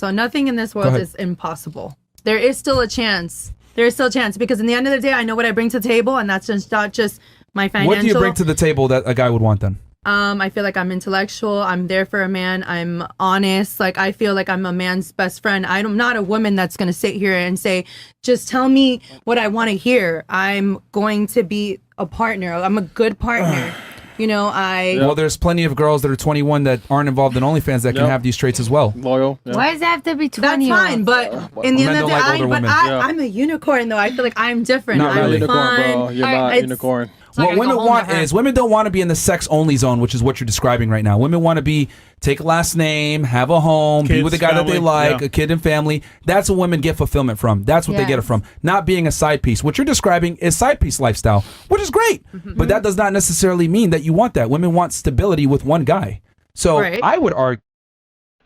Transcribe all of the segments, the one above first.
So nothing in this world is impossible. There is still a chance. There is still a chance because in the end of the day, I know what I bring to the table, and that's just not just my financial. What do you bring to the table that a guy would want then? I feel like I'm intellectual. I'm there for a man. I'm honest. Like, I feel like I'm a man's best friend. I'm not a woman that's going to sit here and say, just tell me what I want to hear. I'm going to be a partner. I'm a good partner. You know, Well, there's plenty of girls that are 21 that aren't involved in OnlyFans that can have these traits as well. Loyal. Why does it have to be 20? That's fine, but in the end of the day, I'm a unicorn, though. I feel like I'm different. Not I'm really. Unicorn, bro. You're not It's- unicorn. What women want is women don't want to be in the sex only zone, which is what you're describing right now. Women want to be take a last name, have a home, be Kids, with a guy that they family, like, yeah. a kid and family. That's what women get fulfillment from. That's what they get it from. Not being a side piece. What you're describing is side piece lifestyle, which is great. But that does not necessarily mean that you want that. Women want stability with one guy. So I would argue.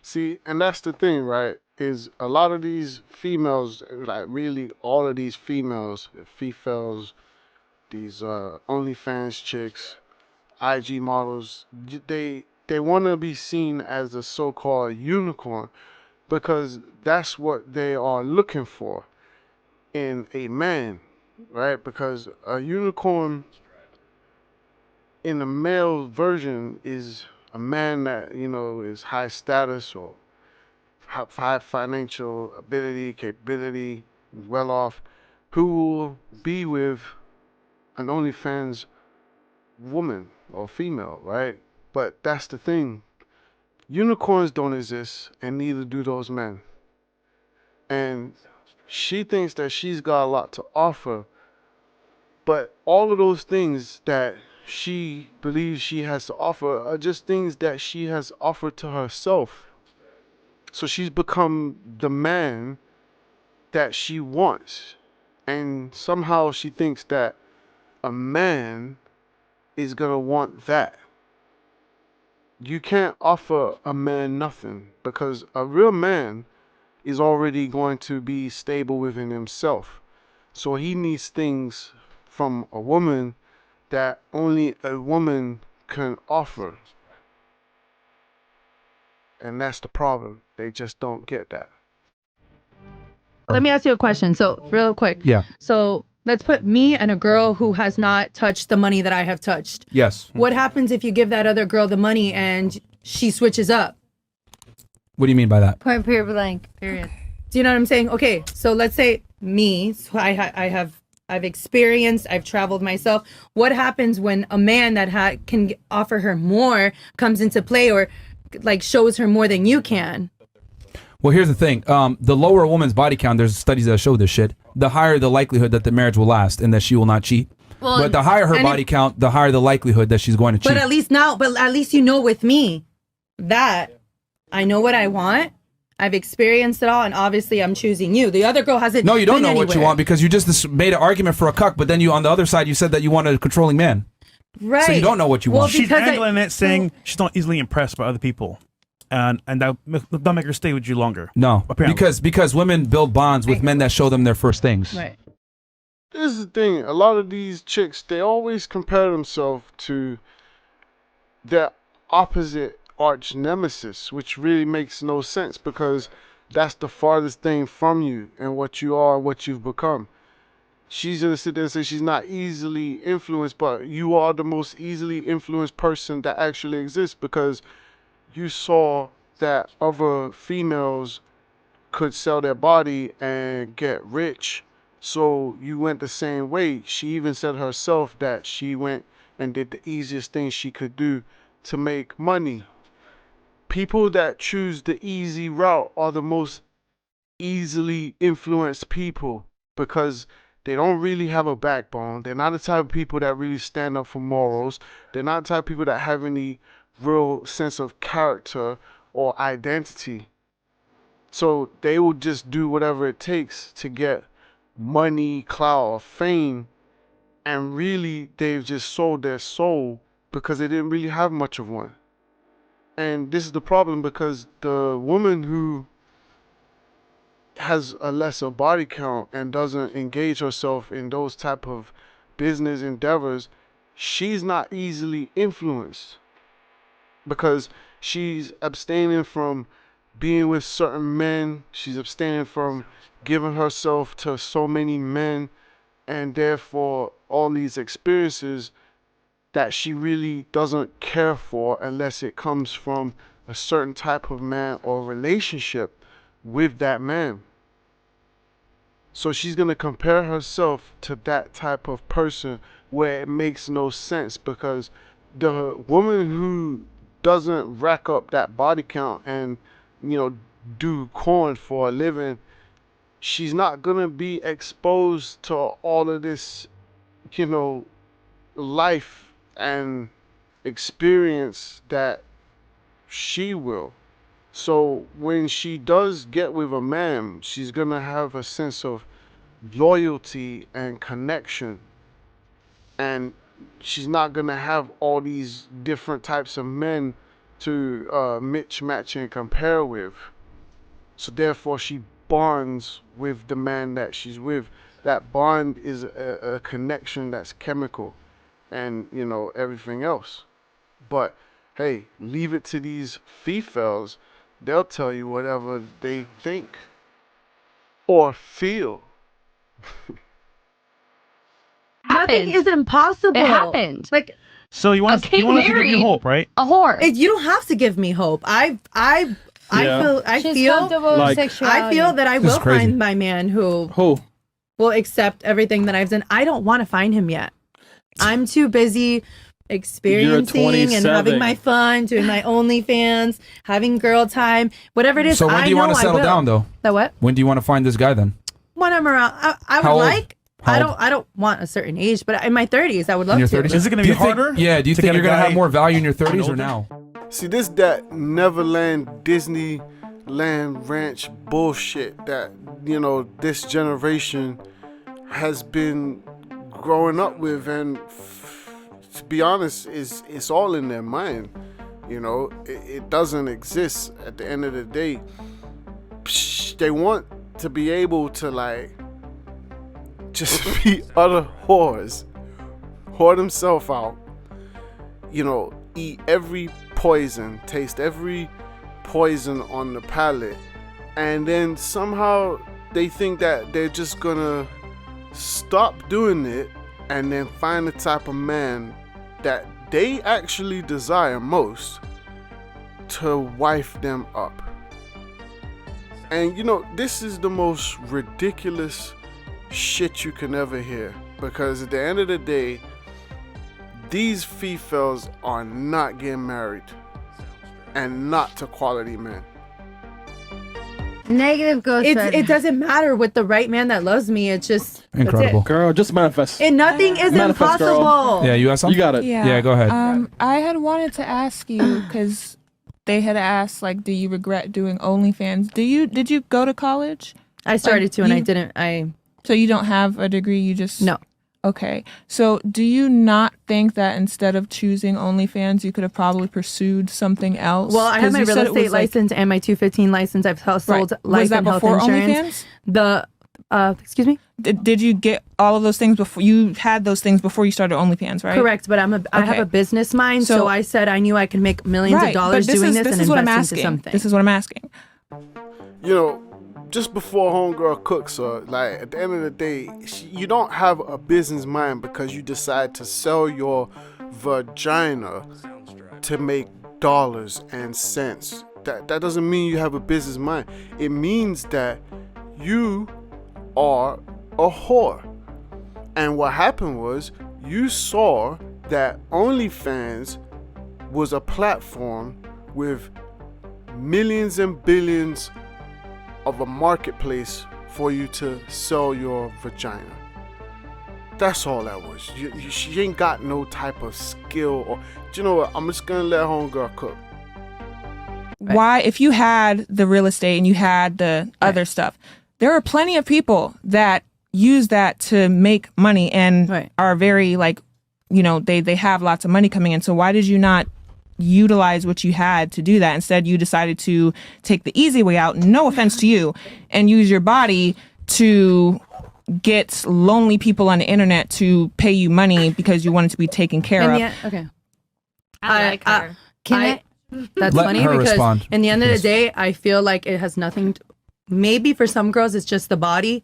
See, and that's the thing, right? Is a lot of these females, like really all of these females, these OnlyFans chicks, IG models, they want to be seen as a so-called unicorn because that's what they are looking for in a man, right? Because a unicorn in the male version is a man that, you know, is high status or high financial ability, capability, well off, who will be with an OnlyFans woman or female, right? But that's the thing. Unicorns don't exist, and neither do those men. And she thinks that she's got a lot to offer, but all of those things that she believes she has to offer are just things that she has offered to herself. So she's become the man that she wants. And somehow she thinks that a man is gonna want that. You can't offer a man nothing because a real man is already going to be stable within himself. So he needs things from a woman that only a woman can offer. And that's the problem. They just don't get that. Let me ask you a question. So, real quick. Yeah. So, let's put me and a girl who has not touched the money that I have touched. Yes. What happens if you give that other girl the money and she switches up? What do you mean by that? Point period blank. Period. Do you know what I'm saying? Okay, so let's say me. So I've experienced. I've traveled myself. What happens when a man that can offer her more comes into play or like shows her more than you can? Well, here's the thing. The lower a woman's body count, there's studies that show this shit, the higher the likelihood that the marriage will last and that she will not cheat. Well, but the higher her body count, the higher the likelihood that she's going to cheat. But at least you know with me that I know what I want. I've experienced it all, and obviously I'm choosing you. The other girl hasn't. No, you don't been know what you anywhere. want because you just made an argument for a cuck, but then you on the other side you said that you want a controlling man. Right. So you don't know what you want. She's angling it, saying she's not easily impressed by other people, and that'll make her stay with you longer. No, apparently. because women build bonds with men that show them their first things. Right. This is the thing. A lot of these chicks, they always compare themselves to their opposite arch nemesis, which really makes no sense because that's the farthest thing from you and what you are, what you've become. She's gonna sit there and say she's not easily influenced, but you are the most easily influenced person that actually exists because you saw that other females could sell their body and get rich. So you went the same way. She even said herself that she went and did the easiest thing she could do to make money. People that choose the easy route are the most easily influenced people because they don't really have a backbone. They're not the type of people that really stand up for morals. They're not the type of people that have any real sense of character or identity. So they will just do whatever it takes to get money, clout, or fame. And really, they've just sold their soul because they didn't really have much of one. And this is the problem because the woman who has a lesser body count and doesn't engage herself in those type of business endeavors, she's not easily influenced because she's abstaining from being with certain men. She's abstaining from giving herself to so many men, and therefore all these experiences that she really doesn't care for unless it comes from a certain type of man or relationship with that man. So she's going to compare herself to that type of person where it makes no sense, because the woman who doesn't rack up that body count and, do corn for a living, she's not going to be exposed to all of this, life and experience that she will. So when she does get with a man, she's going to have a sense of loyalty and connection. And she's not going to have all these different types of men to mix, match, and compare with. So therefore, she bonds with the man that she's with. That bond is a connection that's chemical and, everything else. But hey, leave it to these females. They'll tell you whatever they think or feel. Nothing Happened. is impossible. It happened. Like, So you want Okay, you want us to give you married. hope, right? A whore. you don't have to give me hope. I She's feel comfortable with like- sexuality. I feel that I This is will crazy. find my man who Who? will accept everything that I've done. I don't want to find him yet. I'm too busy experiencing and 27. having my fun, doing my OnlyFans, having girl time, whatever it is. So when do you want to settle down, though? The what? When do you want to find this guy then? When I'm around, I How would old? like. How old? I don't want a certain age, but in my 30s, I would love In your to. 30s? Is it gonna Do be you think- harder Yeah. Do you to think get you're a gonna have guy more value in your 30s or older? now? See, this that Neverland Disneyland Ranch bullshit that, this generation has been growing up with, and to be honest, it's all in their mind. It doesn't exist at the end of the day. They want to be able to just be utter whores, whore themselves out, eat every poison, taste every poison on the palate, and then somehow they think that they're just gonna stop doing it and then find the type of man that they actually desire most to wife them up. And this is the most ridiculous shit you can ever hear, because at the end of the day, these females are not getting married, and not to quality men. Negative ghost. It doesn't matter with the right man that loves me. It's just that's it. Incredible. Girl, just manifest. And nothing is Manifest, girl. impossible. Yeah, you have something? You got it. Yeah, go ahead. I had wanted to ask you because they had asked, do you regret doing OnlyFans? Did you go to college? I started to, and I you- didn't. So you don't have a degree. You just No. Okay. So do you not think that instead of choosing OnlyFans, you could have probably pursued something else? Well, I have 'Cause my you real said it estate was, like- license and my 215 license. I've sold Right. life Was that and health before insurance. OnlyFans? Excuse me. Did you get all of those things before you had those things before you started OnlyFans, right? Correct, but I have Okay. a business mind, so So- I said I knew I could make millions of dollars but doing this and is what I'm invest into asking. something. This is what I'm asking. Just before homegirl cooks her, at the end of the day, you don't have a business mind because you decide to sell your vagina to make dollars and cents. That doesn't mean you have a business mind. It means that you are a whore. And what happened was you saw that OnlyFans was a platform with millions and billions of a marketplace for you to sell your vagina. That's all that was. She ain't got no type of skill, or you know what? I'm just gonna let homegirl cook. Why, if you had the real estate and you had the other stuff, there are plenty of people that use that to make money and are very they have lots of money coming in. So why did you not utilize what you had to do that? Instead, you decided to take the easy way out, no offense to you, and use your body to get lonely people on the internet to pay you money because you wanted to be taken care of. Okay. I like her. That's Let funny her because respond. in the end of the day, I feel like it has nothing. Maybe for some girls, it's just the body,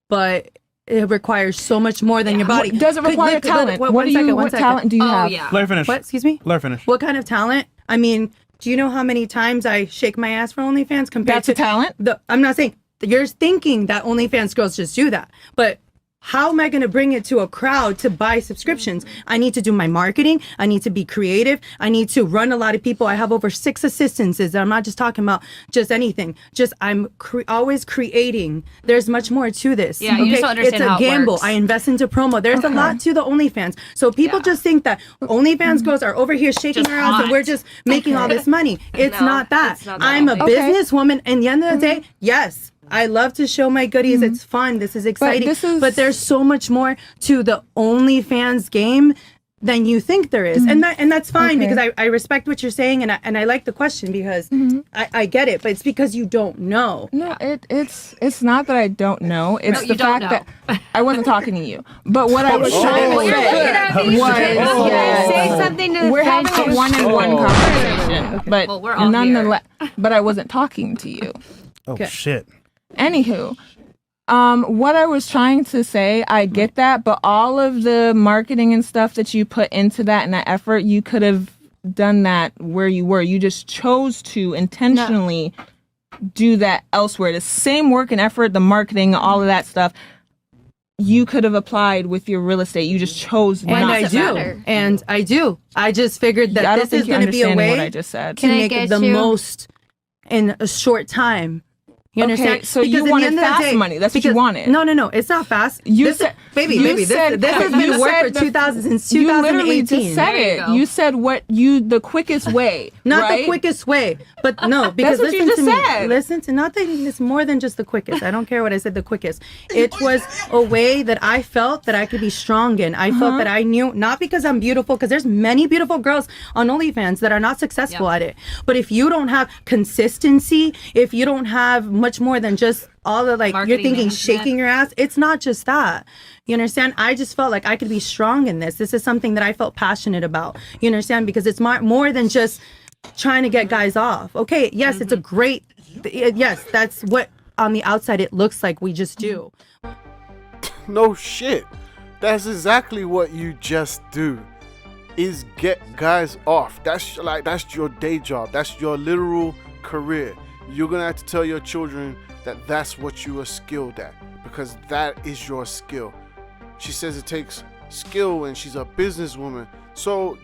but it requires so much more than your body. Does it require talent? What talent do you have? Yeah. Let her finish. What? Excuse me? Let her finish. What kind of talent? I mean, do you know how many times I shake my ass for OnlyFans compared That's to a talent? I'm not saying you're thinking that OnlyFans girls just do that, but how am I going to bring it to a crowd to buy subscriptions? I need to do my marketing. I need to be creative. I need to run a lot of people. I have over 6 assistants. I'm not just talking about just anything. Just I'm always creating. There's much more to this. Yeah, you just don't understand it's how a it gamble. works. I invest into promo. There's a lot to the OnlyFans. So people just think that OnlyFans girls are over here shaking Just our ass and hot. we're just making all this money. It's No, not that. it's not that I'm a way. businesswoman. And at the end of the day, yes. I love to show my goodies. It's fun. This is exciting. But there's so much more to the OnlyFans game than you think there is. And that's fine because I respect what you're saying and I like the question because I get it, but it's because you don't know. No, it's not that I don't know. It's No, the you don't fact that I wasn't talking to you. But what I was trying to Well, you're looking at me. was Say something to we're defend having a your- one-on-one conversation, but Well, we're all nonetheless, but I wasn't talking to you. Oh, shit. Anywho, what I was trying to say, I get that, but all of the marketing and stuff that you put into that and that effort, you could have done that where you were. You just chose to intentionally do that elsewhere. The same work and effort, the marketing, all of that stuff, you could have applied with your real estate. You just chose not And I to. do. And I do. I just figured that I don't this think is you're going to be a understanding way what I just said. to Can I make get the you- most in a short time. You understand? Okay, so Because you at the wanted end of the fast day- money. That's what you because- wanted. No. It's not fast. You This is- said, baby. you This said, has been you the work said for 2000 since You literally 2018. just said There you it. go. You said the quickest way. Not right? the quickest way, but no, because what you listen just to me. said. Listen to nothing. It's more than just the quickest. I don't care what I said. The quickest. It was a way that I felt that I could be strong in. I felt that I knew, not because I'm beautiful, because there's many beautiful girls on OnlyFans that are not successful at it. But if you don't have consistency, if you don't have much more than just all the you're Marketing thinking management. shaking your ass, it's not just that. You understand? I just felt like I could be strong in this. This is something that I felt passionate about. You understand? Because it's more than just trying to get guys off. Okay, yes, it's a great, yes, that's what on the outside it looks like we just do. No shit. That's exactly what you just do. Is get guys off. That's your day job. That's your literal career. You're gonna have to tell your children that that's what you are skilled at because that is your skill. She says it takes skill and she's a businesswoman. So,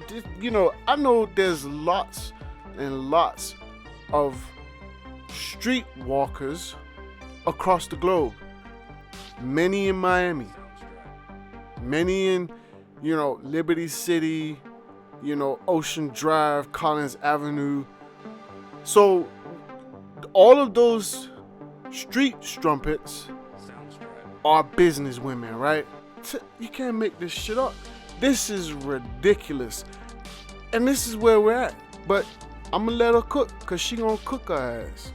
I know there's lots and lots of street walkers across the globe. Many in Miami. Many in, Liberty City, Ocean Drive, Collins Avenue. So, all of those street strumpets are business women, right? You can't make this shit up. This is ridiculous. And this is where we're at. But I'm gonna let her cook because she gonna cook her ass.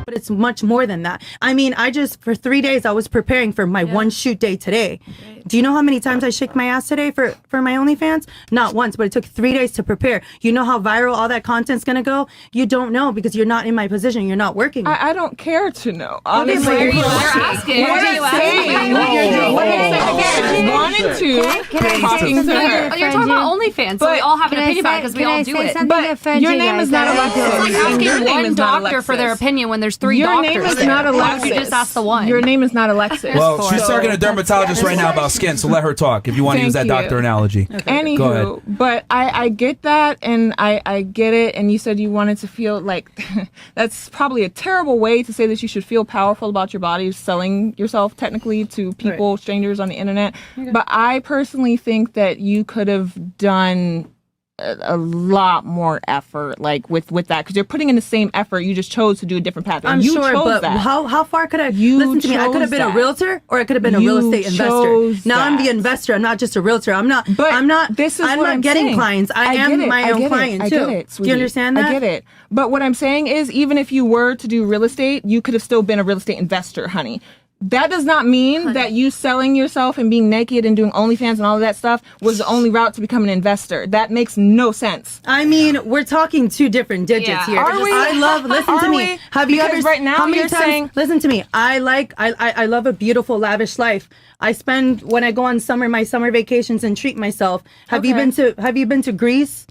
But it's much more than that. I mean, for 3 days, I was preparing for my one shoot day today. Do you know how many times I shake my ass today for my OnlyFans? Not once, but it took 3 days to prepare. You know how viral all that content's going to go? You don't know because you're not in my position. You're not working. I don't care to know. but Honestly, you're You're asking. What Are I'm you asking? saying, wanted to talking to her. You're talking about OnlyFans, so we all have an opinion about it because we all do it. But your name is not Alexis. It's like and your asking name one is not doctor for their Alexis. opinion when there's 3 Your doctors name is there. not Why Alexis. don't you just ask the one? Your name is not Alexis. Well, she's So- talking to a dermatologist right now about skin, so let her talk if you want to Thank use that you. doctor analogy. Go Anywho, ahead. but I get that and I get it. And you said you wanted to feel like that's probably a terrible way to say that you should feel powerful about your body, selling yourself technically to people, strangers on the internet. But I personally think that you could have done a lot more effort with that because you're putting in the same effort. You just chose to do a different path. And I'm you sure, chose but that. how far could I? You Listen to me. I could have chose been a that. realtor, or I could have been a real You estate investor. chose Now I'm the that. investor. I'm not just a realtor. I'm not. But I'm not. This is I'm what not I'm getting saying. clients. I get am it. my I own get client it. too. I get it, Do sweetie. you understand that? I get it. But what I'm saying is, even if you were to do real estate, you could have still been a real estate investor, honey. that does not mean that you selling yourself and being naked and doing OnlyFans and all of that stuff was the only route to become an investor. That makes no sense. I mean, we're talking 2 different digits here. Are we? Listen to me. Have you ever right now how many you're times, saying, listen to me. I love a beautiful, lavish life. I spend when I go on my summer vacations and treat myself. Have you been to Greece?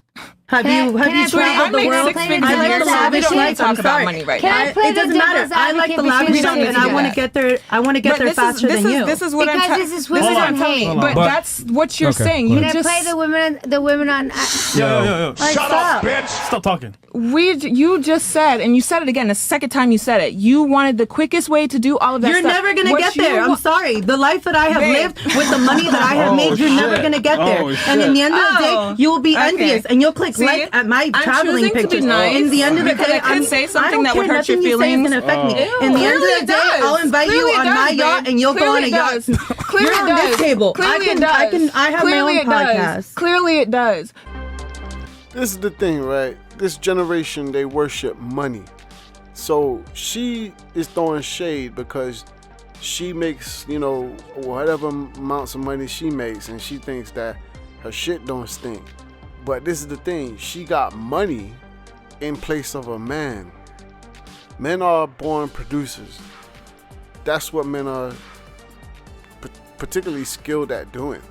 Have you traveled the world? I like the lavish life. I'm sorry. Money right now. It doesn't matter. I like the lavish life, and I want to get there. I want to get there faster than you. This is what I'm telling you. But that's what you're saying. You Can just I play the women on? Yo. Shut up, bitch. Stop talking. You just said, and you said it again, the second time you said it, you wanted the quickest way to do all of that You're stuff. never going to get there. I'm sorry. The life that I have lived with the money that I have made, you're never going to get there. And in the end of the day, you will be envious and you'll click like at my traveling pictures. Nice. In the end of the day, I could say something that would hurt your feelings. feelings. Nothing you say is going to affect me. In the end of the day, I'll invite you on my yacht and you'll go on a yacht. Clearly You're on this table. I have my own podcast. Clearly it does. This is the thing, right? This generation, they worship money. So she is throwing shade because she makes, whatever amounts of money she makes, and she thinks that her shit don't stink. But this is the thing, she got money in place of a man. Men are born producers. That's what men are particularly skilled at doing,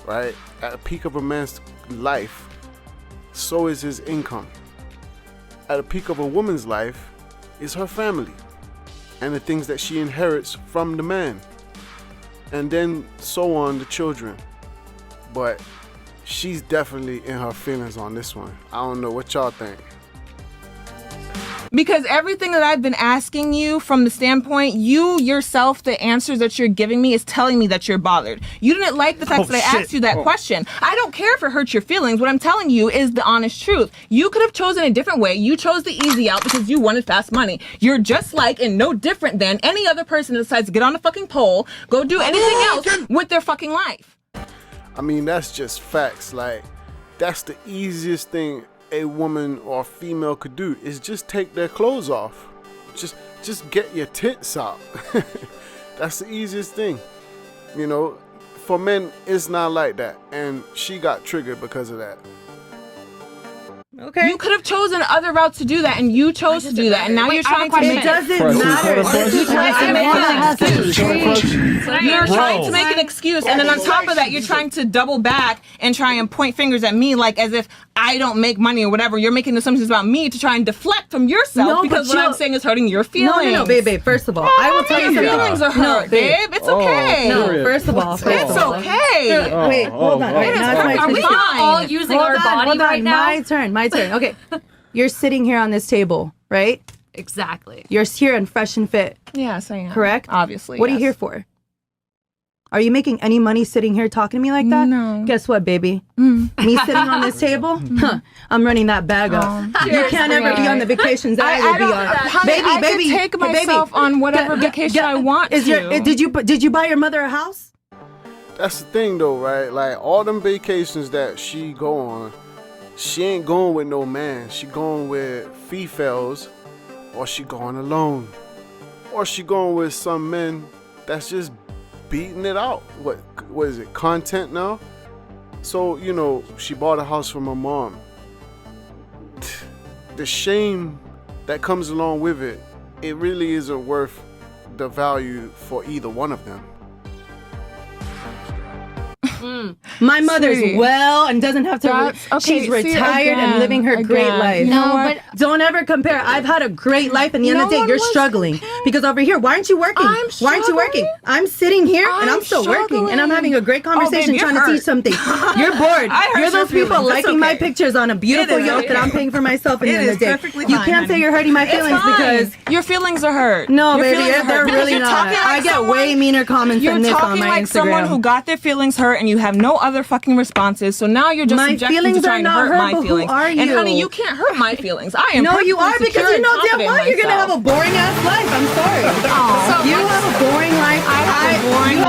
right? At the peak of a man's life, so is his income. At the peak of a woman's life is her family and the things that she inherits from the man. And then so on the children. But she's definitely in her feelings on this one. I don't know what y'all think. Because everything that I've been asking you from the standpoint, you yourself, the answers that you're giving me is telling me that you're bothered. You didn't like the fact that I asked you that question. I don't care if it hurts your feelings. What I'm telling you is the honest truth. You could have chosen a different way. You chose the easy out because you wanted fast money. You're just like and no different than any other person that decides to get on a fucking pole, go do anything else with their fucking life. I mean, that's just facts. Like, that's the easiest thing a woman or female could do is just take their clothes off. Just get your tits out. That's the easiest thing. For men, it's not like that. And she got triggered because of that. Okay. You could have chosen other routes to do that, and you chose to do that, and now you're trying to make it doesn't matter. You're trying to make an excuse, and then on top of that, you're trying to double back and try and point fingers at me, like as if I don't make money or whatever. You're making assumptions about me to try and deflect from yourself because what I'm saying is hurting your feelings. No, babe. First of all, I will tell you your feelings are hurt, babe. It's okay. No, first of all, it's okay. Wait, hold on. Wait, now it's my Are we turn. not all using our body right now? My turn. Okay. You're sitting here on this table, right? Exactly. You're here and fresh and fit. Yes, I am. Correct? Obviously. What are you here for? Are you making any money sitting here talking to me like that? No. Guess what, baby? Me sitting on this table, I'm running that bag up. You can't ever be on the vacations that I would be on. Honey, I can take myself on whatever vacation I want to. Did you buy your mother a house? That's the thing though, right? Like all them vacations that she go on, she ain't going with no man. She going with females, or she going alone, or she going with some men that's just beating it out. What is it? Content now? So she bought a house from her mom. The shame that comes along with it, it really isn't worth the value for either one of them. My mother's well and doesn't have to. She's retired and living her great life. No, but don't ever compare. I've had a great life, and at the end of the day, you're struggling because over here, why aren't you working? Why aren't you working? I'm sitting here and I'm still working, and I'm having a great conversation trying to teach something. You're bored. You're those people liking my pictures on a beautiful yacht that I'm paying for myself. At the end of the day, you can't say you're hurting my feelings because your feelings are hurt. No, baby, they're really not. I get way meaner comments than this on my Instagram. You're talking like someone who got their feelings hurt, and you have no other fucking responses. So now you're just subjecting to trying to hurt my feelings. Who are you? And honey, you can't hurt my feelings. I am. No, you are because you know damn well you're gonna have a boring ass life. I'm sorry. So you have a boring life. I have a boring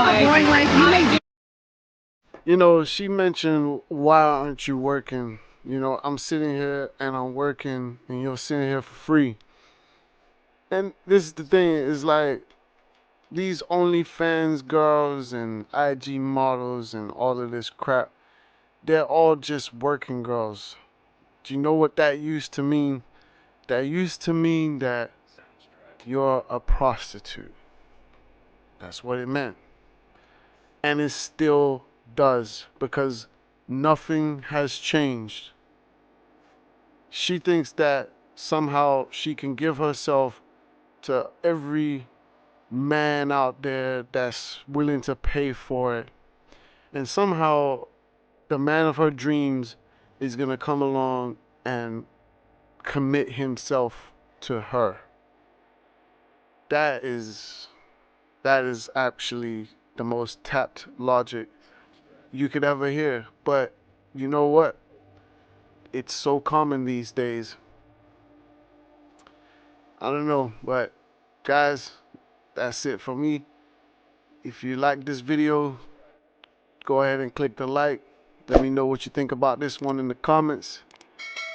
life. She mentioned, why aren't you working? I'm sitting here and I'm working and you're sitting here for free. And this is the thing, is like, these OnlyFans girls and IG models and all of this crap, they're all just working girls. Do you know what that used to mean? That used to mean that you're a prostitute. That's what it meant. And it still does, because nothing has changed. She thinks that somehow she can give herself to every man out there that's willing to pay for it. And somehow the man of her dreams is going to come along and commit himself to her. That is actually the most tapped logic you could ever hear. But you know what? It's so common these days. I don't know, but guys, that's it for me. If you like this video, go ahead and click the like. Let me know what you think about this one in the comments.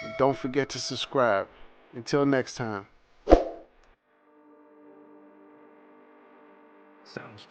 And don't forget to subscribe. Until next time. Sounds